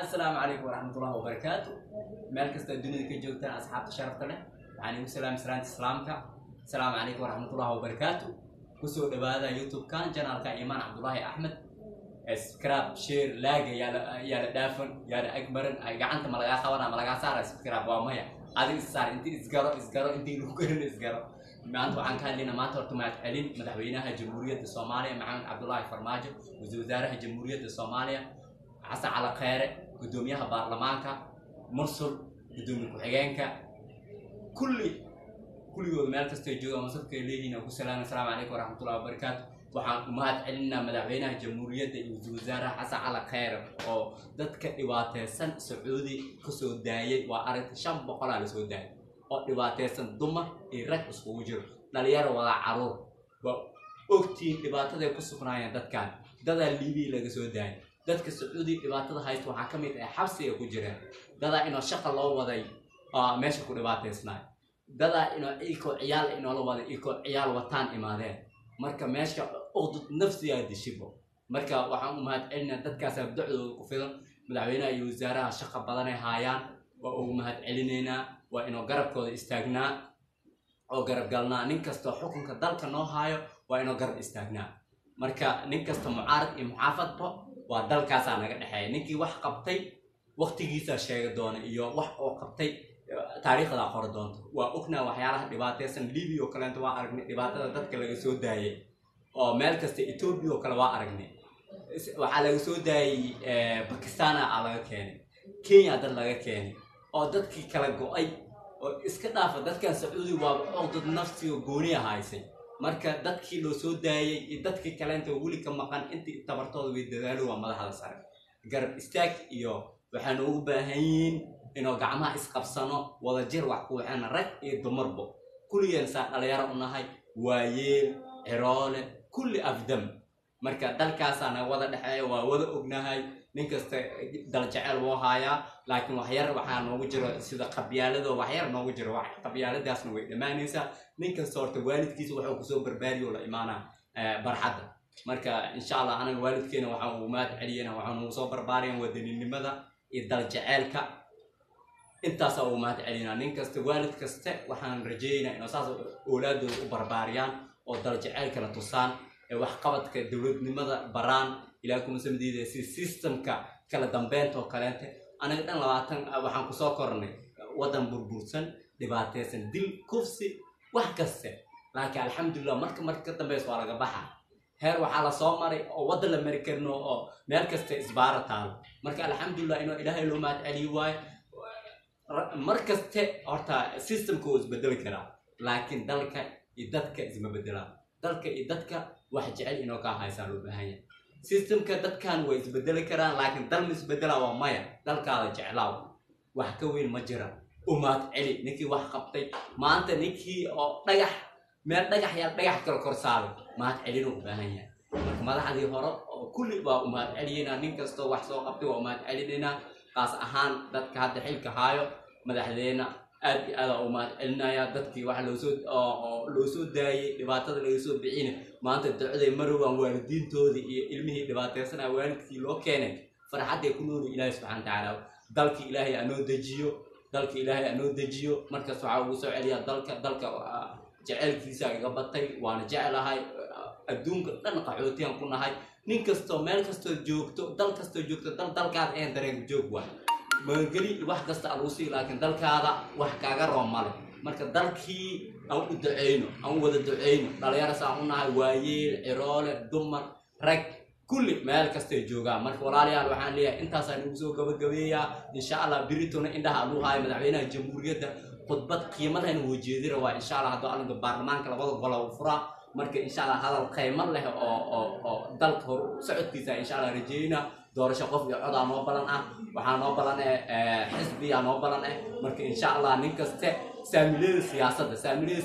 السلام عليكم ورحمة الله وبركاته. مالك الدنيا كي جوتنا أصحاب الشرف له يعني وسلام سلامك. السلام عليكم ورحمة الله وبركاته. كسو هذا يوتيوب كان جنال إيمان عبد الله أحمد. سكراب شير لاقي يا دافن يا أكبر قعنت ملقا خوانا ملقا صار سكراب وامية هذه صار أنت إسقروا أنت لوكرن إسقروا ما أنتوا عن كان لنا ما ترتم علين مدحوينها جمهورية الصومالية مع عبد الله فرماجو وزوزارها جمهورية الصومالية عسى على خير قدوميها برلمانك مرسل قدومي كحجانك كل يوم مالك استيجوا مصدق ليهنا والسلام عليكم ورحمة الله وبركاته. waxaan u mahad celinaa madaxweynaha jamhuuriyadda iyo wasaaraha xasan cali khayr oo dadka dhibaataysan Sacuudi ka soo daayay waa aragti 500 la soo daayay oo dhibaataysan dumar iyo rag isku jiro dhalinyaro wada caruur waa ogtiin dhibaatada ku sugnaayeen dadkan dada Liibi laga soo daayay dadka Sacuudi dhibaatada haysto waxa kamid ah xabsiga ku jiraan dada inoo shaqo loo waday meesha ku dhibaataysnaa dada inoo ciyaal la waday ciyaal wataan imaadeen marka meesha أوضت نفسي هذا الشيء مركا وحنا مهات علنا دتكاس بدعو كفيدن مدعوينا يوزارها شقة بدنا هايان ومهات علينا وإنه قرب كود استغنى أو قرب قالنا ننكستو حكم كدلك نو هايو وإنه قرب استغنى مركا ننكستو معارض محافظ ودلك أنا قد حي نكي وح قبتي وقت جيسا شيء دون إياه وح قبتي تاريخ الآخر دون وأكنا وحياله دباتيسن ليبي وكلام توا أرجع دباتة دتك اللي يسود داي oo meel kasta Ethiopia oo kala waa aragnay waxa laga soo daayay Pakistan laga keenay Kenya dad laga keenay oo dadkii kala go'ay oo iska dhaafa dadkan Sacuudi waa codad nafsi oo gooni ahaysay marka dadkii loo soo daayay iyo dadkii kale inta wali ka maqan intii tabartooda way dadaalo waa madaxda sare garab istaag iyo waxaan ugu baahan yihiin inuu gacmaha isqabsano wada jir wax ku waxaan rag iyo dumarba kulliyan saa dhalinyaro u nahay waayeel عرالة كل أفدم مركا دلكاس أنا وضع دحية ووضع أجنهاي نكست دلجعل وهايا لكن وحير وحنا نوجر سيدا قبيلة ده وحير نوجر قبيلة ده أصلا ما ننسى نكست صورت والد كيس وحنا كسو برباري ولا إيمانا برحدة مركا إن شاء الله أنا الوالد كنا وحنا ومات علينا وحنا نوصل برباري ودني لماذا الدلجعل كا أنت سو مات علينا نكست والد كست وحنا رجينا إنه صار أولاده برباريان oo dalajaceel kala tusaan ee wax qabadka dawladnimada baraan ilaakum samdiida systemka kala dambeynta oo kaleente anaga dhan 20 waxaan ku soo kornay wadan burbursan dhibaataysan dil kufsi wax kasta laakiin alxamdulillah marka dambeys waa laga baxaa heer waxa la soo maray oo wadan la mari karno oo meel kasta isbaarataan marka alxamdulillah inuu ilaahay loo maad cali waay markaste horta systemku isbedel kara laakiin dalka idadka isma bedelaan dalka idadka wax jecel inoo ka haysan loo baahan yahay systemka dadkan way isbedeli karaan laakiin dal isbedela waa maya dalkaada jeclaaw wax ka weyn ma jira umaad celi ninkii wax qabtay maanta ninkii oo dhagax kala kor saaray maad celin u baahan yahay marka madaxdii hore oo kulli waa umaad celiyina nin kasto wax soo qabtay waa umaad celinina qaas ahaan dadka hadda xilka haayo madaxdeena aad umaad celinaya dadkii wax loo soo daayay dhibaatada laga soo bixin maanta ducada marwaan waalidiintoodii iyo ilmihii dhibaataysanaa waalidkii loo keenay farxad ay ku nool Ilaahay subhanahu wa ta'ala dalkii Ilaahay anoo dejiyo markaas waxa uu soo celiya dalka jaceelkiisa iga batay waana jecelahay adduunka dhan qaxootiyan ku nahay nin kasto meel kasto joogto dal kasto joogto dalkaad ee dareen joog waa maangeli wax kasta aluusi laakiin dalkaada wax kaaga roomale marka dalkii aan u duceeyno aan wada duceeyno dhalinyaro saan u nahay waayeel ciroole dumar rag kulli meel kasta jooga marka walaalayaal waxaan leeyahay intaas aan ugu soo gabagabeeyaa insha Allah biritona indhaha aanu haay madaxweynaha jamhuuriyadda khudbad qiimo leh oo jeedira waa insha Allah hadoo anaga baarlamaanka labada gol oo fura marka insha Allah hadal qiimo leh oo dalka hor socodkiisa insha Allah rajayna doorasho qof iyo cod aan noo balan ah waxaan noo balan xisbi aan noo balan marka insha Allah nin kasta saamilada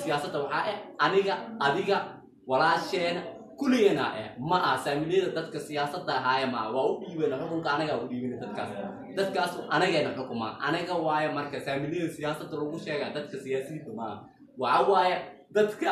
siyaasadda waxa aniga adiga walaasheena kulliyeena ma saamilada dadka siyaasadda haaya ma waa u dhiibana xukunka anaga u dhiibana dadkaas anageena xukumaan anaga waaye marka saamilada siyaasadda lagu sheegaa dadka siyaasiyiinta ma waxa waaye dadka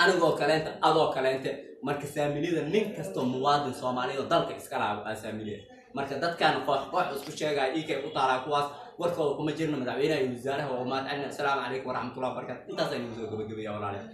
anigoo kaleenta adoo kaleente marka saamilada nin kasto muwaadin Soomaaliyeed dalka iska laabo saamilada marka dadkan koox isku sheegay iikay u taalaa kuwaas warkooda kuma jirno madaxweynaha iyo wasaaraha waa umaad celina. Assalaamu calaykum waraxmatullahi wabarakaatu. intaas aynu soo gabagabeeyaa walaalayaal.